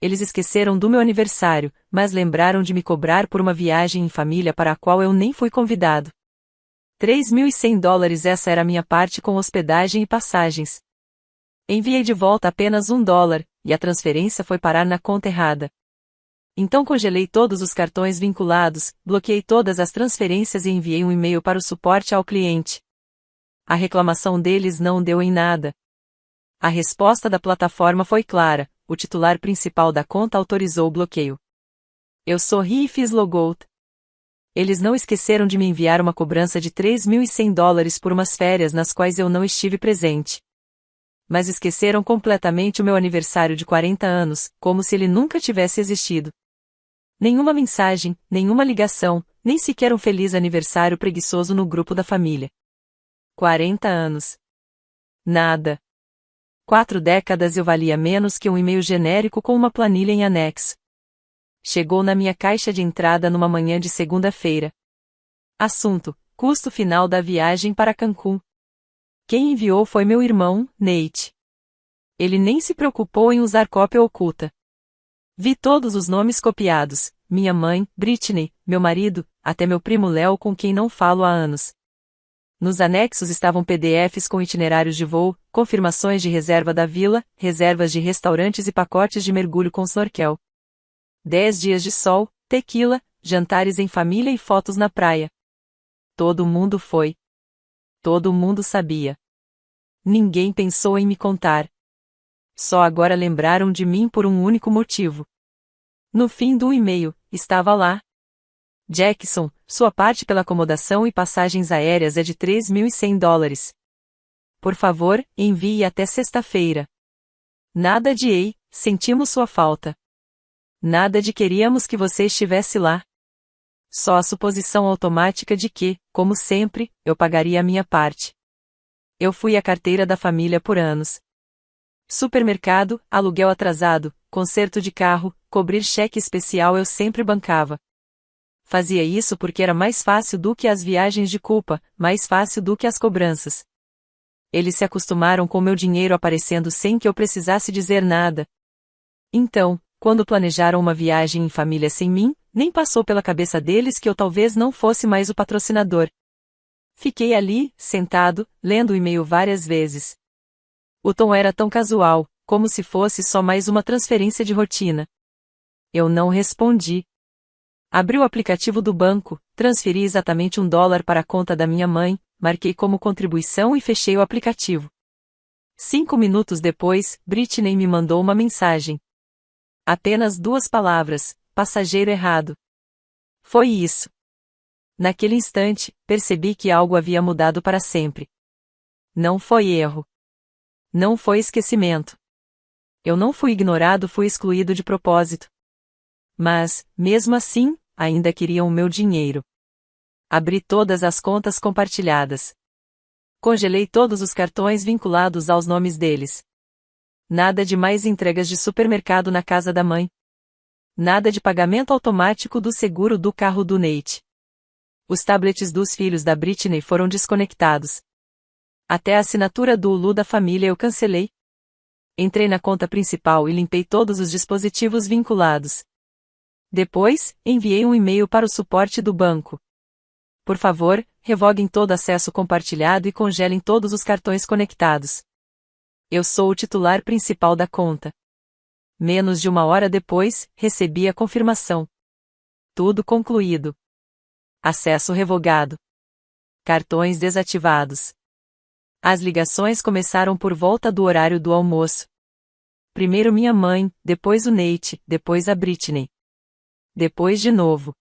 Eles esqueceram do meu aniversário, mas lembraram de me cobrar por uma viagem em família para a qual eu nem fui convidado. $3.100, essa era a minha parte com hospedagem e passagens. Enviei de volta apenas $1, e a transferência foi parar na conta errada. Então congelei todos os cartões vinculados, bloqueei todas as transferências e enviei um e-mail para o suporte ao cliente. A reclamação deles não deu em nada. A resposta da plataforma foi clara: o titular principal da conta autorizou o bloqueio. Eu sorri e fiz logout. Eles não esqueceram de me enviar uma cobrança de $3.100 por umas férias nas quais eu não estive presente. Mas esqueceram completamente o meu aniversário de 40 anos, como se ele nunca tivesse existido. Nenhuma mensagem, nenhuma ligação, nem sequer um feliz aniversário preguiçoso no grupo da família. 40 anos. Nada. 4 décadas eu valia menos que um e-mail genérico com uma planilha em anexo. Chegou na minha caixa de entrada numa manhã de segunda-feira. Assunto: custo final da viagem para Cancún. Quem enviou foi meu irmão, Nate. Ele nem se preocupou em usar cópia oculta. Vi todos os nomes copiados: minha mãe, Britney, meu marido, até meu primo Léo, com quem não falo há anos. Nos anexos estavam PDFs com itinerários de voo, confirmações de reserva da vila, reservas de restaurantes e pacotes de mergulho com snorkel. 10 dias de sol, tequila, jantares em família e fotos na praia. Todo mundo foi. Todo mundo sabia. Ninguém pensou em me contar. Só agora lembraram de mim por um único motivo. No fim do e-mail, estava lá: Jackson, sua parte pela acomodação e passagens aéreas é de $3.100. Por favor, envie até sexta-feira. Nada de ei, sentimos sua falta. Nada de queríamos que você estivesse lá. Só a suposição automática de que, como sempre, eu pagaria a minha parte. Eu fui a carteira da família por anos. Supermercado, aluguel atrasado, conserto de carro, cobrir cheque especial eu sempre bancava. Fazia isso porque era mais fácil do que as viagens de culpa, mais fácil do que as cobranças. Eles se acostumaram com meu dinheiro aparecendo sem que eu precisasse dizer nada. Então, quando planejaram uma viagem em família sem mim, nem passou pela cabeça deles que eu talvez não fosse mais o patrocinador. Fiquei ali, sentado, lendo o e-mail várias vezes. O tom era tão casual, como se fosse só mais uma transferência de rotina. Eu não respondi. Abri o aplicativo do banco, transferi exatamente $1 para a conta da minha mãe, marquei como contribuição e fechei o aplicativo. 5 minutos depois, Britney me mandou uma mensagem. Apenas 2 palavras: passageiro errado. Foi isso. Naquele instante, percebi que algo havia mudado para sempre. Não foi erro. Não foi esquecimento. Eu não fui ignorado, fui excluído de propósito. Mas, mesmo assim, ainda queriam o meu dinheiro. Abri todas as contas compartilhadas. Congelei todos os cartões vinculados aos nomes deles. Nada de mais entregas de supermercado na casa da mãe. Nada de pagamento automático do seguro do carro do Nate. Os tablets dos filhos da Britney foram desconectados. Até a assinatura do Hulu da família eu cancelei. Entrei na conta principal e limpei todos os dispositivos vinculados. Depois, enviei um e-mail para o suporte do banco. Por favor, revoguem todo acesso compartilhado e congelem todos os cartões conectados. Eu sou o titular principal da conta. Menos de 1 hora depois, recebi a confirmação. Tudo concluído. Acesso revogado. Cartões desativados. As ligações começaram por volta do horário do almoço. Primeiro minha mãe, depois o Nate, depois a Britney. Depois de novo.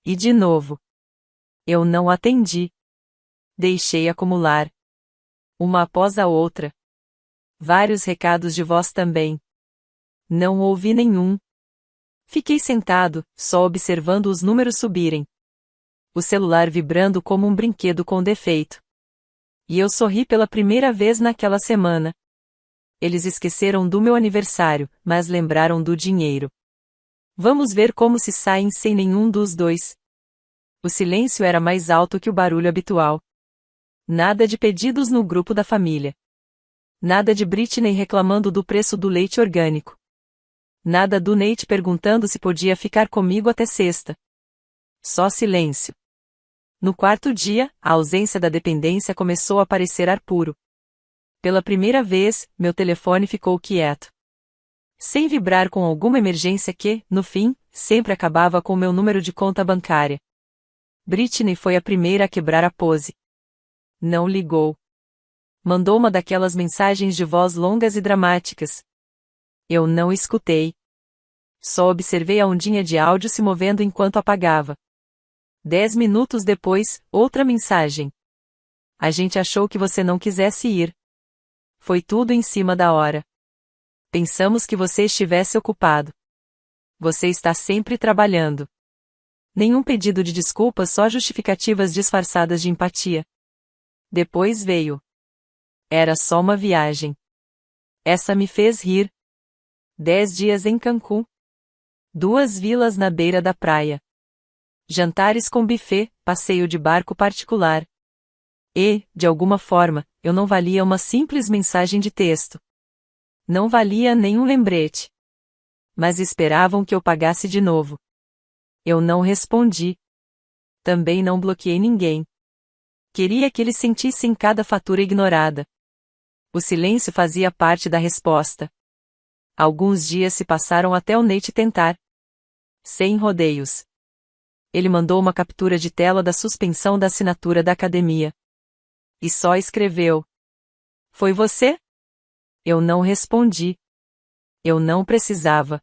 E de novo. Eu não atendi. Deixei acumular. Uma após a outra. Vários recados de voz também. Não ouvi nenhum. Fiquei sentado, só observando os números subirem. O celular vibrando como um brinquedo com defeito. E eu sorri pela primeira vez naquela semana. Eles esqueceram do meu aniversário, mas lembraram do dinheiro. Vamos ver como se saem sem nenhum dos dois. O silêncio era mais alto que o barulho habitual. Nada de pedidos no grupo da família. Nada de Britney reclamando do preço do leite orgânico. Nada do Nate perguntando se podia ficar comigo até sexta. Só silêncio. No quarto dia, a ausência da dependência começou a parecer ar puro. Pela primeira vez, meu telefone ficou quieto. Sem vibrar com alguma emergência que, no fim, sempre acabava com meu número de conta bancária. Britney foi a primeira a quebrar a pose. Não ligou. Mandou uma daquelas mensagens de voz longas e dramáticas. Eu não escutei. Só observei a ondinha de áudio se movendo enquanto apagava. 10 minutos depois, outra mensagem. A gente achou que você não quisesse ir. Foi tudo em cima da hora. Pensamos que você estivesse ocupado. Você está sempre trabalhando. Nenhum pedido de desculpas, só justificativas disfarçadas de empatia. Depois veio. Era só uma viagem. Essa me fez rir. 10 dias em Cancún. 2 vilas na beira da praia. Jantares com buffet, passeio de barco particular. E, de alguma forma, eu não valia uma simples mensagem de texto. Não valia nenhum lembrete. Mas esperavam que eu pagasse de novo. Eu não respondi. Também não bloqueei ninguém. Queria que eles sentissem cada fatura ignorada. O silêncio fazia parte da resposta. Alguns dias se passaram até o Nate tentar. Sem rodeios. Ele mandou uma captura de tela da suspensão da assinatura da academia. E só escreveu. Foi você? Eu não respondi. Eu não precisava.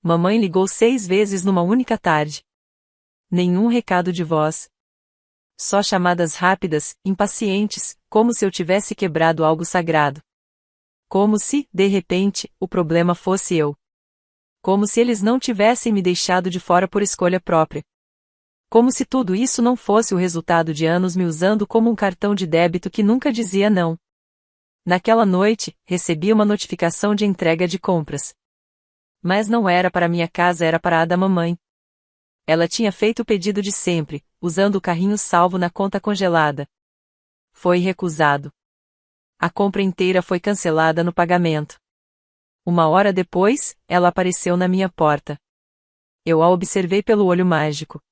Mamãe ligou 6 vezes numa única tarde. Nenhum recado de voz. Só chamadas rápidas, impacientes, como se eu tivesse quebrado algo sagrado. Como se, de repente, o problema fosse eu. Como se eles não tivessem me deixado de fora por escolha própria. Como se tudo isso não fosse o resultado de anos me usando como um cartão de débito que nunca dizia não. Naquela noite, recebi uma notificação de entrega de compras. Mas não era para minha casa, era para a da mamãe. Ela tinha feito o pedido de sempre, usando o carrinho salvo na conta congelada. Foi recusado. A compra inteira foi cancelada no pagamento. 1 hora depois, ela apareceu na minha porta. Eu a observei pelo olho mágico.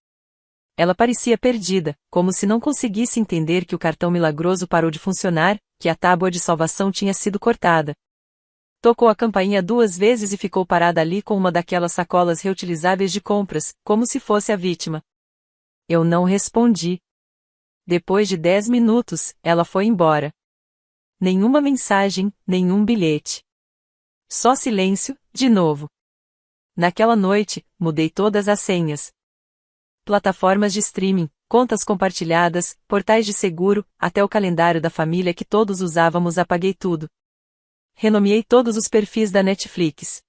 Ela parecia perdida, como se não conseguisse entender que o cartão milagroso parou de funcionar, que a tábua de salvação tinha sido cortada. Tocou a campainha 2 vezes e ficou parada ali com uma daquelas sacolas reutilizáveis de compras, como se fosse a vítima. Eu não respondi. Depois de 10 minutos, ela foi embora. Nenhuma mensagem, nenhum bilhete. Só silêncio, de novo. Naquela noite, mudei todas as senhas. Plataformas de streaming, contas compartilhadas, portais de seguro, até o calendário da família que todos usávamos, apaguei tudo. Renomeei todos os perfis da Netflix.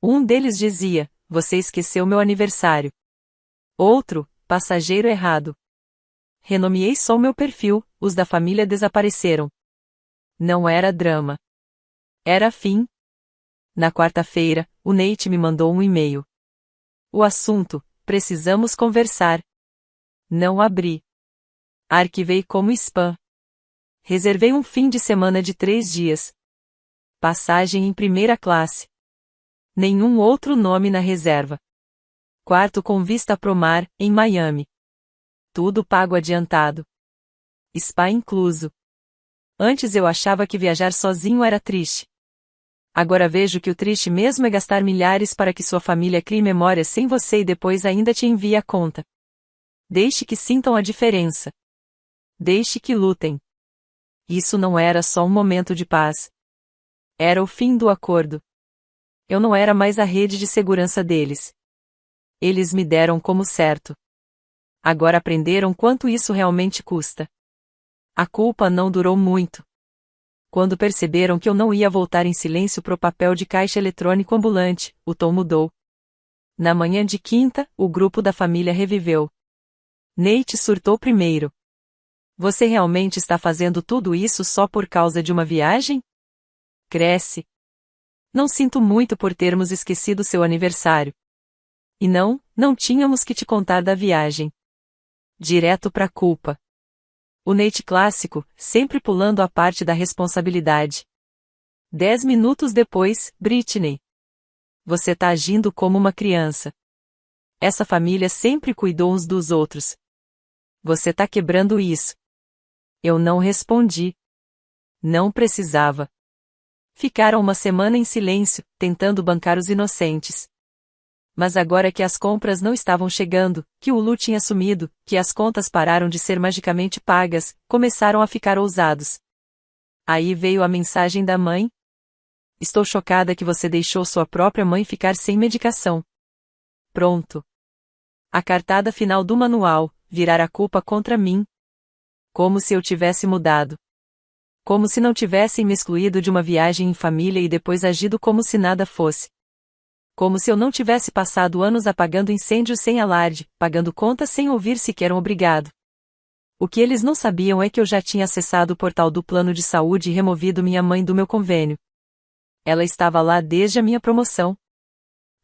Um deles dizia: você esqueceu meu aniversário. Outro: passageiro errado. Renomeei só o meu perfil, os da família desapareceram. Não era drama. Era fim. Na quarta-feira, o Nate me mandou um e-mail. O assunto: precisamos conversar. Não abri. Arquivei como spam. Reservei um fim de semana de 3 dias. Passagem em primeira classe. Nenhum outro nome na reserva. Quarto com vista pro mar, em Miami. Tudo pago adiantado. Spa incluso. Antes eu achava que viajar sozinho era triste. Agora vejo que o triste mesmo é gastar milhares para que sua família crie memórias sem você e depois ainda te envie a conta. Deixe que sintam a diferença. Deixe que lutem. Isso não era só um momento de paz. Era o fim do acordo. Eu não era mais a rede de segurança deles. Eles me deram como certo. Agora aprenderam quanto isso realmente custa. A culpa não durou muito. Quando perceberam que eu não ia voltar em silêncio pro papel de caixa eletrônico ambulante, o tom mudou. Na manhã de quinta, o grupo da família reviveu. Nate surtou primeiro. Você realmente está fazendo tudo isso só por causa de uma viagem? Cresce. Não sinto muito por termos esquecido seu aniversário. E não tínhamos que te contar da viagem. Direto pra culpa. O Nate clássico, sempre pulando a parte da responsabilidade. 10 minutos depois, Britney. Você tá agindo como uma criança. Essa família sempre cuidou uns dos outros. Você tá quebrando isso. Eu não respondi. Não precisava. Ficaram uma semana em silêncio, tentando bancar os inocentes. Mas agora que as compras não estavam chegando, que o Lu tinha sumido, que as contas pararam de ser magicamente pagas, começaram a ficar ousados. Aí veio a mensagem da mãe. Estou chocada que você deixou sua própria mãe ficar sem medicação. Pronto. A cartada final do manual, virar a culpa contra mim. Como se eu tivesse mudado. Como se não tivessem me excluído de uma viagem em família e depois agido como se nada fosse. Como se eu não tivesse passado anos apagando incêndios sem alarde, pagando contas sem ouvir sequer um obrigado. O que eles não sabiam é que eu já tinha acessado o portal do plano de saúde e removido minha mãe do meu convênio. Ela estava lá desde a minha promoção.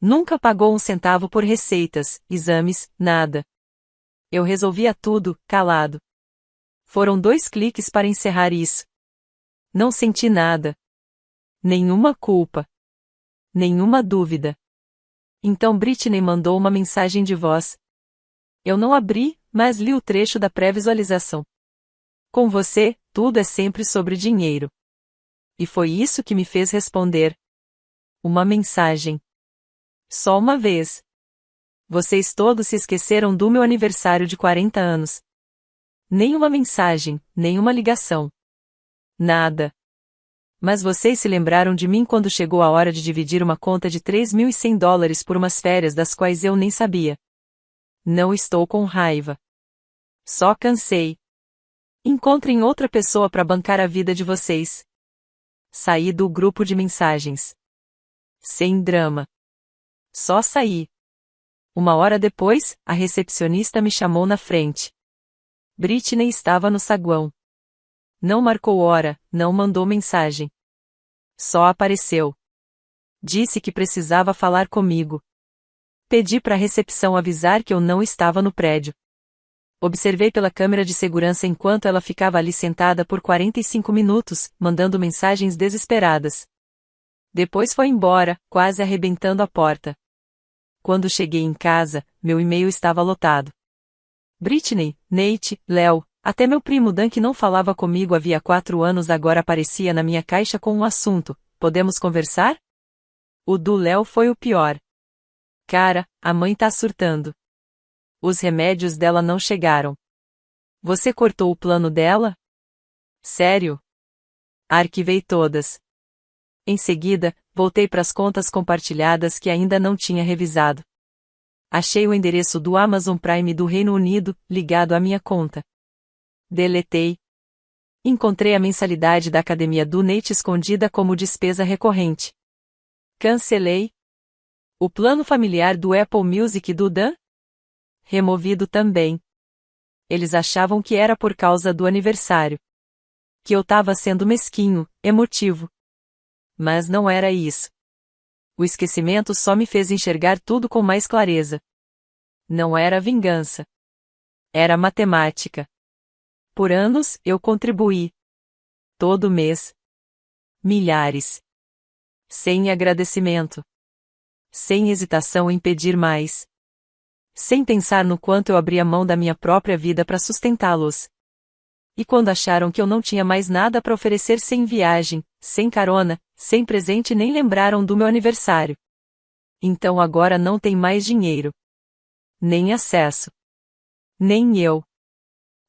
Nunca pagou um centavo por receitas, exames, nada. Eu resolvia tudo, calado. Foram 2 cliques para encerrar isso. Não senti nada. Nenhuma culpa. Nenhuma dúvida. Então Britney mandou uma mensagem de voz. Eu não abri, mas li o trecho da pré-visualização. Com você, tudo é sempre sobre dinheiro. E foi isso que me fez responder. Uma mensagem. Só uma vez. Vocês todos se esqueceram do meu aniversário de 40 anos. Nenhuma mensagem, nenhuma ligação. Nada. Mas vocês se lembraram de mim quando chegou a hora de dividir uma conta de $3.100 por umas férias das quais eu nem sabia. Não estou com raiva. Só cansei. Encontrem outra pessoa para bancar a vida de vocês. Saí do grupo de mensagens. Sem drama. Só saí. 1 hora depois, a recepcionista me chamou na frente. Britney estava no saguão. Não marcou hora, não mandou mensagem. Só apareceu. Disse que precisava falar comigo. Pedi para a recepção avisar que eu não estava no prédio. Observei pela câmera de segurança enquanto ela ficava ali sentada por 45 minutos, mandando mensagens desesperadas. Depois foi embora, quase arrebentando a porta. Quando cheguei em casa, meu e-mail estava lotado. Britney, Nate, Léo, até meu primo Dan que não falava comigo havia 4 anos agora aparecia na minha caixa com um assunto: podemos conversar? O do Léo foi o pior. Cara, a mãe tá surtando. Os remédios dela não chegaram. Você cortou o plano dela? Sério? Arquivei todas. Em seguida, voltei para as contas compartilhadas que ainda não tinha revisado. Achei o endereço do Amazon Prime do Reino Unido, ligado à minha conta. Deletei. Encontrei a mensalidade da academia do Nate escondida como despesa recorrente. Cancelei. O plano familiar do Apple Music do Dan? Removido também. Eles achavam que era por causa do aniversário. Que eu tava sendo mesquinho, emotivo. Mas não era isso. O esquecimento só me fez enxergar tudo com mais clareza. Não era vingança. Era matemática. Por anos, eu contribuí. Todo mês. Milhares. Sem agradecimento. Sem hesitação em pedir mais. Sem pensar no quanto eu abri a mão da minha própria vida para sustentá-los. E quando acharam que eu não tinha mais nada para oferecer sem viagem, sem carona, sem presente nem lembraram do meu aniversário. Então agora não tem mais dinheiro. Nem acesso. Nem eu.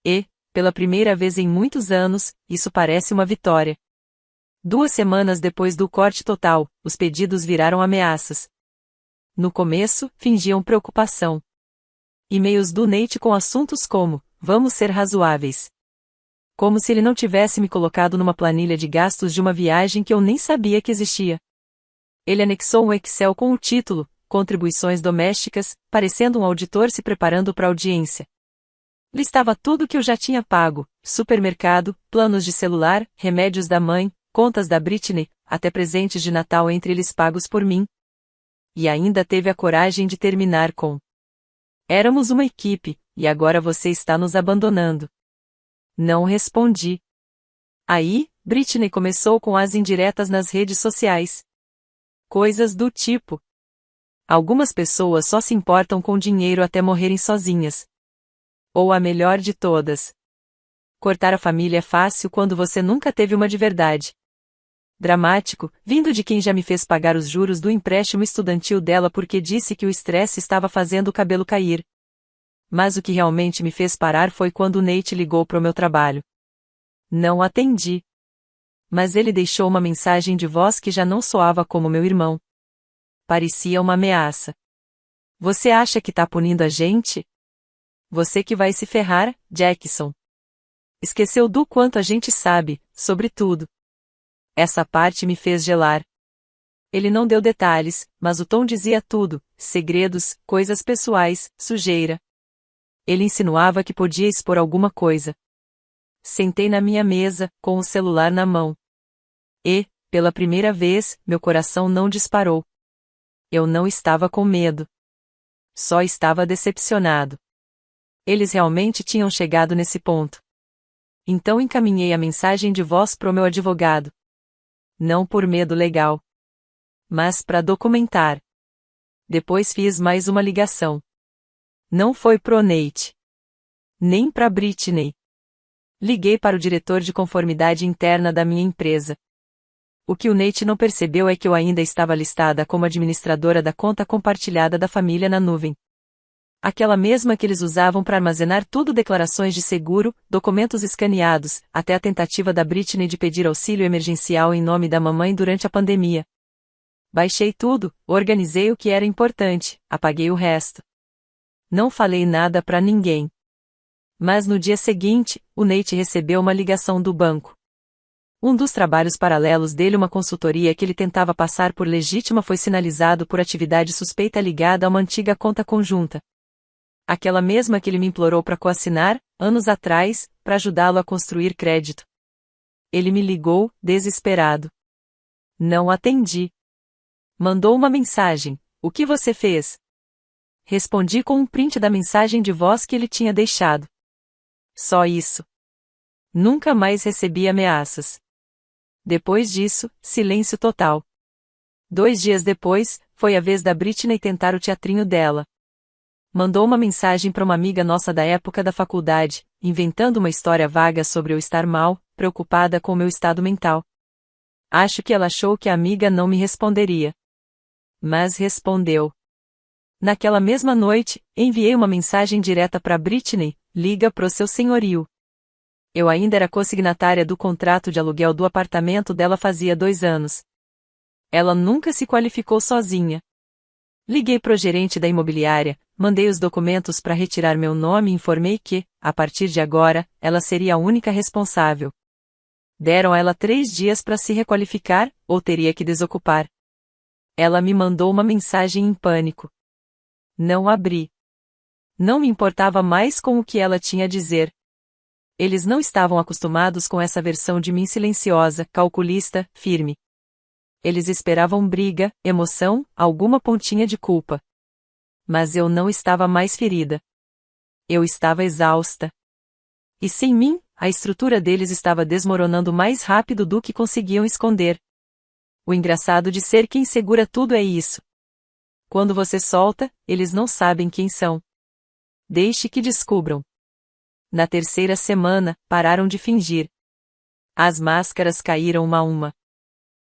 E, pela primeira vez em muitos anos, isso parece uma vitória. 2 semanas depois do corte total, os pedidos viraram ameaças. No começo, fingiam preocupação. E-mails do Nate com assuntos como: vamos ser razoáveis. Como se ele não tivesse me colocado numa planilha de gastos de uma viagem que eu nem sabia que existia. Ele anexou um Excel com o título: Contribuições Domésticas, parecendo um auditor se preparando para audiência. Listava tudo que eu já tinha pago: supermercado, planos de celular, remédios da mãe, contas da Britney, até presentes de Natal entre eles pagos por mim. E ainda teve a coragem de terminar com: éramos uma equipe, e agora você está nos abandonando. Não respondi. Aí, Britney começou com as indiretas nas redes sociais. Coisas do tipo: Algumas pessoas só se importam com dinheiro até morrerem sozinhas. Ou a melhor de todas. Cortar a família é fácil quando você nunca teve uma de verdade. Dramático, vindo de quem já me fez pagar os juros do empréstimo estudantil dela porque disse que o estresse estava fazendo o cabelo cair. Mas o que realmente me fez parar foi quando o Nate ligou pro meu trabalho. Não atendi. Mas ele deixou uma mensagem de voz que já não soava como meu irmão. Parecia uma ameaça. Você acha que tá punindo a gente? Você que vai se ferrar, Jackson. Esqueceu do quanto a gente sabe, sobre tudo. Essa parte me fez gelar. Ele não deu detalhes, mas o tom dizia tudo, segredos, coisas pessoais, sujeira. Ele insinuava que podia expor alguma coisa. Sentei na minha mesa, com o celular na mão. E, pela primeira vez, meu coração não disparou. Eu não estava com medo. Só estava decepcionado. Eles realmente tinham chegado nesse ponto. Então encaminhei a mensagem de voz pro meu advogado. Não por medo legal. Mas para documentar. Depois fiz mais uma ligação. Não foi pro Nate. Nem pra Britney. Liguei para o diretor de conformidade interna da minha empresa. O que o Nate não percebeu é que eu ainda estava listada como administradora da conta compartilhada da família na nuvem. Aquela mesma que eles usavam para armazenar tudo: declarações de seguro, documentos escaneados, até a tentativa da Britney de pedir auxílio emergencial em nome da mamãe durante a pandemia. Baixei tudo, organizei o que era importante, apaguei o resto. Não falei nada para ninguém. Mas no dia seguinte, o Nate recebeu uma ligação do banco. Um dos trabalhos paralelos dele, uma consultoria que ele tentava passar por legítima, foi sinalizado por atividade suspeita ligada a uma antiga conta conjunta. Aquela mesma que ele me implorou para coassinar, anos atrás, para ajudá-lo a construir crédito. Ele me ligou, desesperado. Não atendi. Mandou uma mensagem: "O que você fez?" Respondi com um print da mensagem de voz que ele tinha deixado. Só isso. Nunca mais recebi ameaças. Depois disso, silêncio total. 2 dias depois, foi a vez da Britney tentar o teatrinho dela. Mandou uma mensagem para uma amiga nossa da época da faculdade, inventando uma história vaga sobre eu estar mal, preocupada com meu estado mental. Acho que ela achou que a amiga não me responderia. Mas respondeu. Naquela mesma noite, enviei uma mensagem direta para Britney: "Liga pro seu senhorio." Eu ainda era consignatária do contrato de aluguel do apartamento dela fazia 2 anos. Ela nunca se qualificou sozinha. Liguei pro gerente da imobiliária, mandei os documentos para retirar meu nome e informei que, a partir de agora, ela seria a única responsável. Deram a ela 3 dias para se requalificar, ou teria que desocupar. Ela me mandou uma mensagem em pânico. Não abri. Não me importava mais com o que ela tinha a dizer. Eles não estavam acostumados com essa versão de mim silenciosa, calculista, firme. Eles esperavam briga, emoção, alguma pontinha de culpa. Mas eu não estava mais ferida. Eu estava exausta. E sem mim, a estrutura deles estava desmoronando mais rápido do que conseguiam esconder. O engraçado de ser quem segura tudo é isso. Quando você solta, eles não sabem quem são. Deixe que descubram. Na 3ª semana, pararam de fingir. As máscaras caíram uma a uma.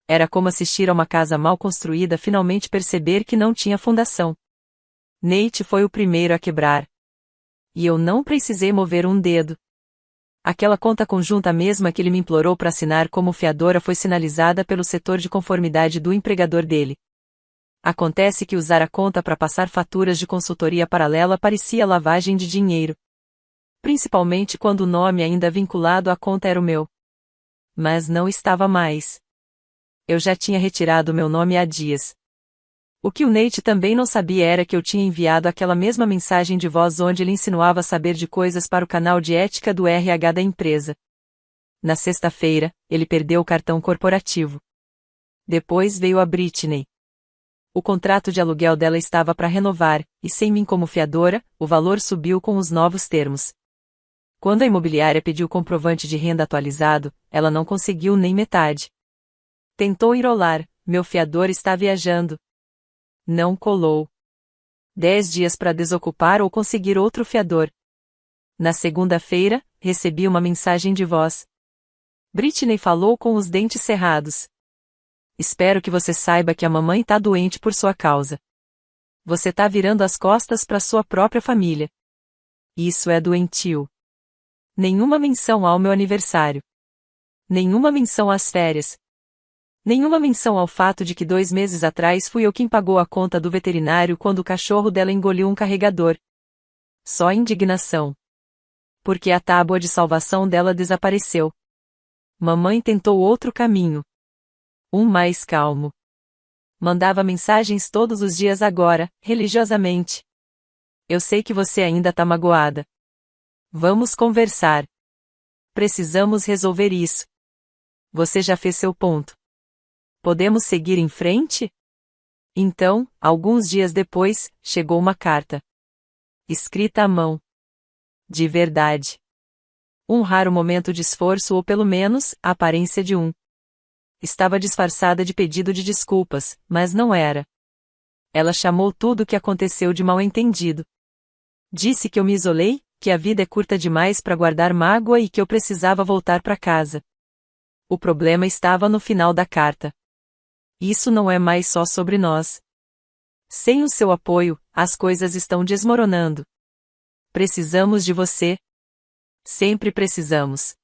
Era como assistir a uma casa mal construída finalmente perceber que não tinha fundação. Nate foi o primeiro a quebrar. E eu não precisei mover um dedo. Aquela conta conjunta mesma que ele me implorou para assinar como fiadora foi sinalizada pelo setor de conformidade do empregador dele. Acontece que usar a conta para passar faturas de consultoria paralela parecia lavagem de dinheiro. Principalmente quando o nome ainda vinculado à conta era o meu. Mas não estava mais. Eu já tinha retirado meu nome há dias. O que o Nate também não sabia era que eu tinha enviado aquela mesma mensagem de voz onde ele insinuava saber de coisas para o canal de ética do RH da empresa. Na sexta-feira, ele perdeu o cartão corporativo. Depois veio a Britney. O contrato de aluguel dela estava para renovar, e sem mim como fiadora, o valor subiu com os novos termos. Quando a imobiliária pediu comprovante de renda atualizado, ela não conseguiu nem metade. Tentou enrolar: "Meu fiador está viajando." Não colou. 10 dias para desocupar ou conseguir outro fiador. Na segunda-feira, recebi uma mensagem de voz. Britney falou com os dentes cerrados. Espero que você saiba que a mamãe tá doente por sua causa. Você tá virando as costas para sua própria família. Isso é doentio. Nenhuma menção ao meu aniversário. Nenhuma menção às férias. Nenhuma menção ao fato de que 2 meses atrás fui eu quem pagou a conta do veterinário quando o cachorro dela engoliu um carregador. Só indignação. Porque a tábua de salvação dela desapareceu. Mamãe tentou outro caminho. Um mais calmo. Mandava mensagens todos os dias agora, religiosamente. Eu sei que você ainda tá magoada. Vamos conversar. Precisamos resolver isso. Você já fez seu ponto. Podemos seguir em frente? Então, alguns dias depois, chegou uma carta. Escrita à mão. De verdade. Um raro momento de esforço ou pelo menos, a aparência de um. Estava disfarçada de pedido de desculpas, mas não era. Ela chamou tudo o que aconteceu de mal-entendido. Disse que eu me isolei, que a vida é curta demais para guardar mágoa e que eu precisava voltar para casa. O problema estava no final da carta. Isso não é mais só sobre nós. Sem o seu apoio, as coisas estão desmoronando. Precisamos de você. Sempre precisamos.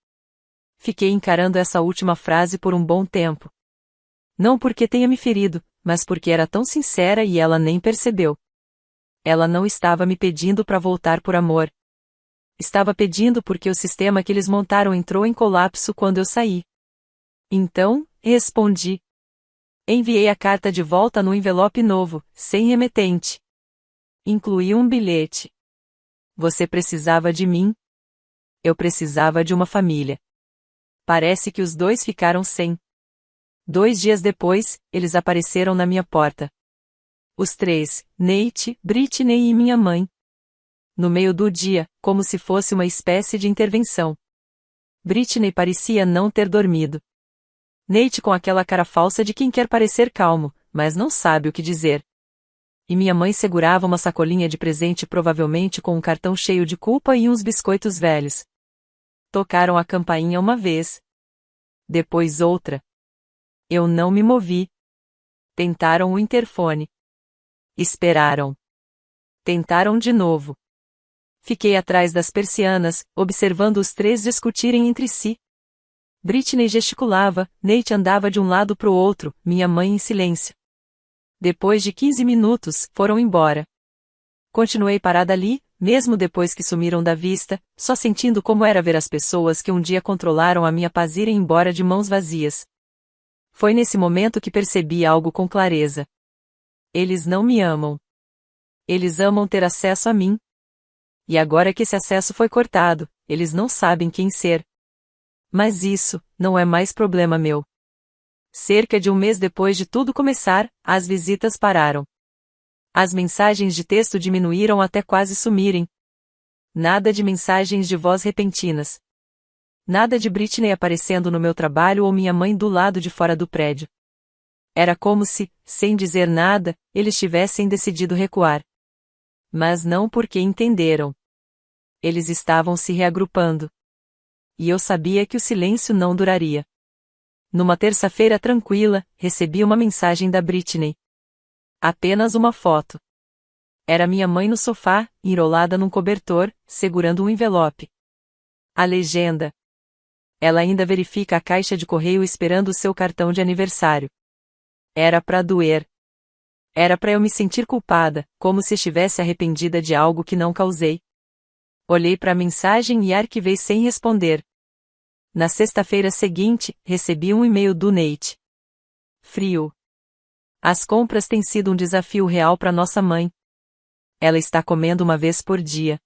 Fiquei encarando essa última frase por um bom tempo. Não porque tenha me ferido, mas porque era tão sincera e ela nem percebeu. Ela não estava me pedindo para voltar por amor. Estava pedindo porque o sistema que eles montaram entrou em colapso quando eu saí. Então, respondi. Enviei a carta de volta no envelope novo, sem remetente. Incluí um bilhete. Você precisava de mim? Eu precisava de uma família. Parece que os dois ficaram sem. 2 dias depois, eles apareceram na minha porta. Os 3, Nate, Britney e minha mãe. No meio do dia, como se fosse uma espécie de intervenção. Britney parecia não ter dormido. Nate com aquela cara falsa de quem quer parecer calmo, mas não sabe o que dizer. E minha mãe segurava uma sacolinha de presente provavelmente com um cartão cheio de culpa e uns biscoitos velhos. Tocaram a campainha uma vez. Depois outra. Eu não me movi. Tentaram o interfone. Esperaram. Tentaram de novo. Fiquei atrás das persianas, observando os 3 discutirem entre si. Britney gesticulava, Nate andava de um lado pro outro, minha mãe em silêncio. Depois de 15 minutos, foram embora. Continuei parada ali, mesmo depois que sumiram da vista, só sentindo como era ver as pessoas que um dia controlaram a minha paz irem embora de mãos vazias. Foi nesse momento que percebi algo com clareza. Eles não me amam. Eles amam ter acesso a mim. E agora que esse acesso foi cortado, eles não sabem quem ser. Mas isso, não é mais problema meu. Cerca de um mês depois de tudo começar, as visitas pararam. As mensagens de texto diminuíram até quase sumirem. Nada de mensagens de voz repentinas. Nada de Britney aparecendo no meu trabalho ou minha mãe do lado de fora do prédio. Era como se, sem dizer nada, eles tivessem decidido recuar. Mas não porque entenderam. Eles estavam se reagrupando. E eu sabia que o silêncio não duraria. Numa terça-feira tranquila, recebi uma mensagem da Britney. Apenas uma foto. Era minha mãe no sofá, enrolada num cobertor, segurando um envelope. A legenda. Ela ainda verifica a caixa de correio esperando o seu cartão de aniversário. Era pra doer. Era pra eu me sentir culpada, como se estivesse arrependida de algo que não causei. Olhei pra mensagem e arquivei sem responder. Na sexta-feira seguinte, recebi um e-mail do Nate. Frio. As compras têm sido um desafio real para nossa mãe. Ela está comendo uma vez por dia.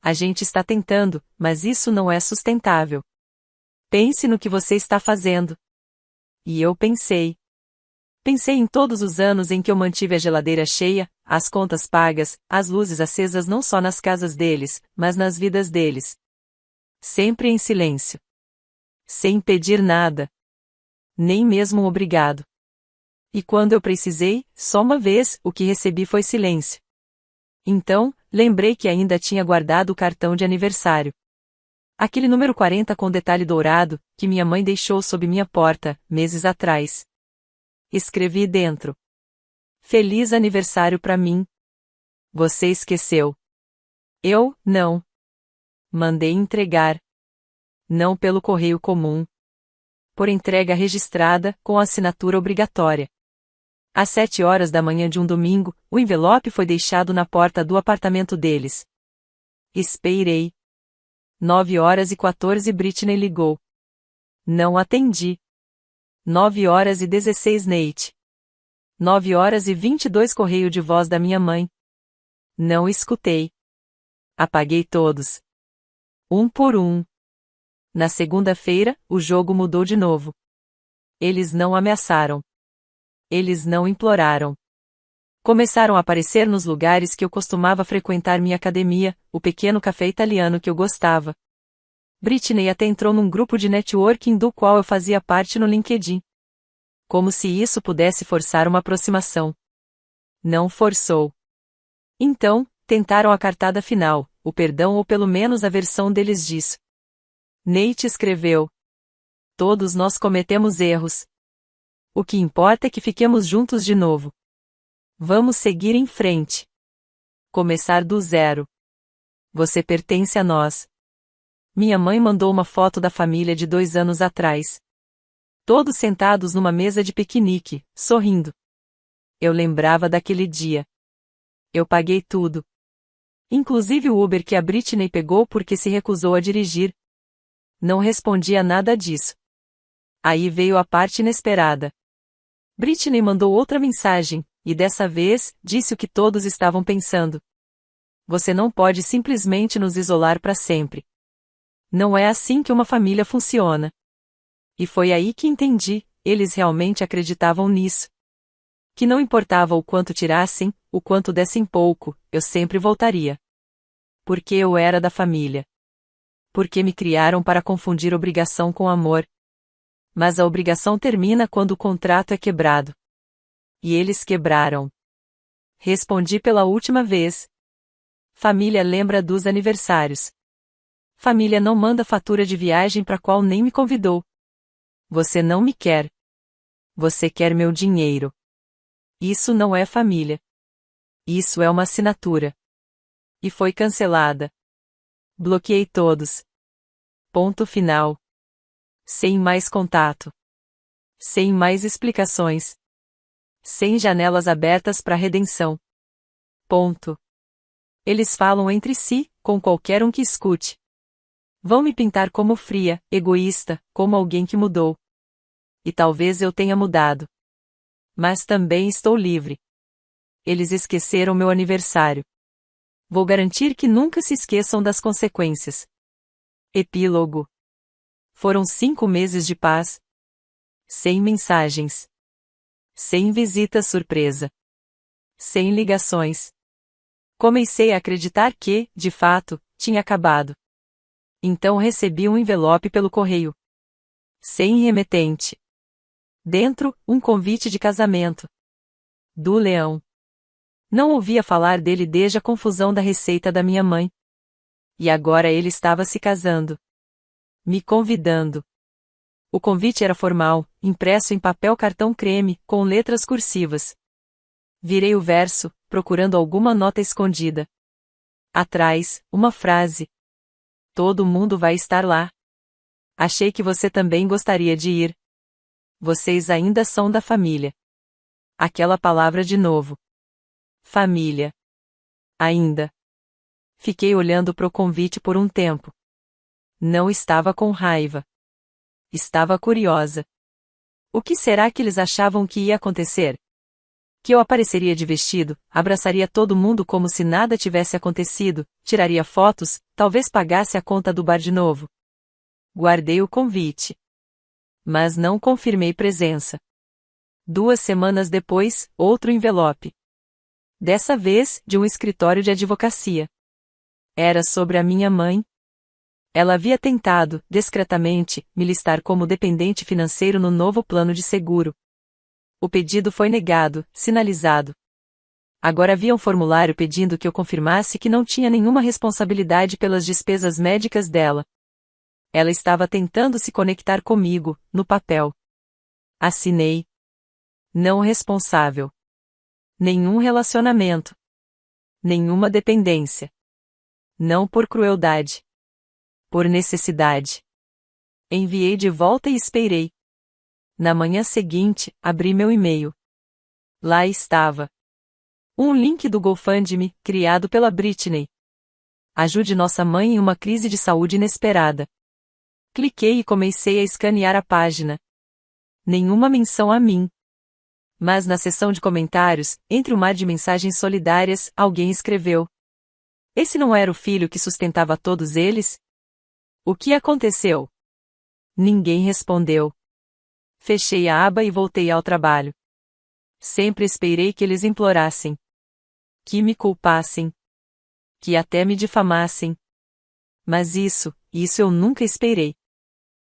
A gente está tentando, mas isso não é sustentável. Pense no que você está fazendo. E eu pensei. Pensei em todos os anos em que eu mantive a geladeira cheia, as contas pagas, as luzes acesas não só nas casas deles, mas nas vidas deles. Sempre em silêncio. Sem pedir nada. Nem mesmo um obrigado. E quando eu precisei, só uma vez, o que recebi foi silêncio. Então, lembrei que ainda tinha guardado o cartão de aniversário. Aquele número 40 com detalhe dourado, que minha mãe deixou sob minha porta, meses atrás. Escrevi dentro: Feliz aniversário pra mim. Você esqueceu. Eu, não. Mandei entregar. Não pelo correio comum. Por entrega registrada, com assinatura obrigatória. Às 7 horas da manhã de um domingo, o envelope foi deixado na porta do apartamento deles. Esperei. 9h14 Britney ligou. Não atendi. 9h16 Nate. 9h22 correio de voz da minha mãe. Não escutei. Apaguei todos. Um por um. Na segunda-feira, o jogo mudou de novo. Eles não ameaçaram. Eles não imploraram. Começaram a aparecer nos lugares que eu costumava frequentar minha academia, o pequeno café italiano que eu gostava. Britney até entrou num grupo de networking do qual eu fazia parte no LinkedIn. Como se isso pudesse forçar uma aproximação. Não forçou. Então, tentaram a cartada final, o perdão ou pelo menos a versão deles disso. Nate escreveu: Todos nós cometemos erros. O que importa é que fiquemos juntos de novo. Vamos seguir em frente. Começar do zero. Você pertence a nós. Minha mãe mandou uma foto da família de 2 anos atrás. Todos sentados numa mesa de piquenique, sorrindo. Eu lembrava daquele dia. Eu paguei tudo. Inclusive o Uber que a Britney pegou porque se recusou a dirigir. Não respondi a nada disso. Aí veio a parte inesperada. Britney mandou outra mensagem, e dessa vez, disse o que todos estavam pensando. Você não pode simplesmente nos isolar para sempre. Não é assim que uma família funciona. E foi aí que entendi, eles realmente acreditavam nisso. Que não importava o quanto tirassem, o quanto dessem pouco, eu sempre voltaria. Porque eu era da família. Porque me criaram para confundir obrigação com amor. Mas a obrigação termina quando o contrato é quebrado. E eles quebraram. Respondi pela última vez. Família lembra dos aniversários. Família não manda fatura de viagem para qual nem me convidou. Você não me quer. Você quer meu dinheiro. Isso não é família. Isso é uma assinatura. E foi cancelada. Bloqueei todos. Ponto final. Sem mais contato. Sem mais explicações. Sem janelas abertas para redenção. Ponto. Eles falam entre si, com qualquer um que escute. Vão me pintar como fria, egoísta, como alguém que mudou. E talvez eu tenha mudado. Mas também estou livre. Eles esqueceram meu aniversário. Vou garantir que nunca se esqueçam das consequências. Epílogo. Foram 5 meses de paz. Sem mensagens. Sem visita surpresa. Sem ligações. Comecei a acreditar que, de fato, tinha acabado. Então recebi um envelope pelo correio. Sem remetente. Dentro, um convite de casamento. Do Leão. Não ouvia falar dele desde a confusão da receita da minha mãe. E agora ele estava se casando. Me convidando. O convite era formal, impresso em papel cartão creme, com letras cursivas. Virei o verso, procurando alguma nota escondida. Atrás, uma frase. Todo mundo vai estar lá. Achei que você também gostaria de ir. Vocês ainda são da família. Aquela palavra de novo. Família. Ainda. Fiquei olhando pro convite por um tempo. Não estava com raiva. Estava curiosa. O que será que eles achavam que ia acontecer? Que eu apareceria de vestido, abraçaria todo mundo como se nada tivesse acontecido, tiraria fotos, talvez pagasse a conta do bar de novo. Guardei o convite. Mas não confirmei presença. 2 semanas depois, outro envelope. Dessa vez, de um escritório de advocacia. Era sobre a minha mãe. Ela havia tentado, discretamente, me listar como dependente financeiro no novo plano de seguro. O pedido foi negado, sinalizado. Agora havia um formulário pedindo que eu confirmasse que não tinha nenhuma responsabilidade pelas despesas médicas dela. Ela estava tentando se conectar comigo, no papel. Assinei. Não responsável. Nenhum relacionamento. Nenhuma dependência. Não por crueldade. Por necessidade. Enviei de volta e esperei. Na manhã seguinte, abri meu e-mail. Lá estava. Um link do GoFundMe, criado pela Britney. Ajude nossa mãe em uma crise de saúde inesperada. Cliquei e comecei a escanear a página. Nenhuma menção a mim. Mas na seção de comentários, entre o mar de mensagens solidárias, alguém escreveu: esse não era o filho que sustentava todos eles? O que aconteceu? Ninguém respondeu. Fechei a aba e voltei ao trabalho. Sempre esperei que eles implorassem. Que me culpassem. Que até me difamassem. Mas isso eu nunca esperei.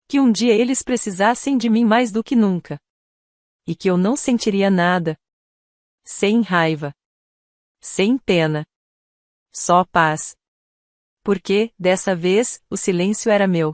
Que um dia eles precisassem de mim mais do que nunca. E que eu não sentiria nada. Sem raiva. Sem pena. Só paz. Porque, dessa vez, o silêncio era meu.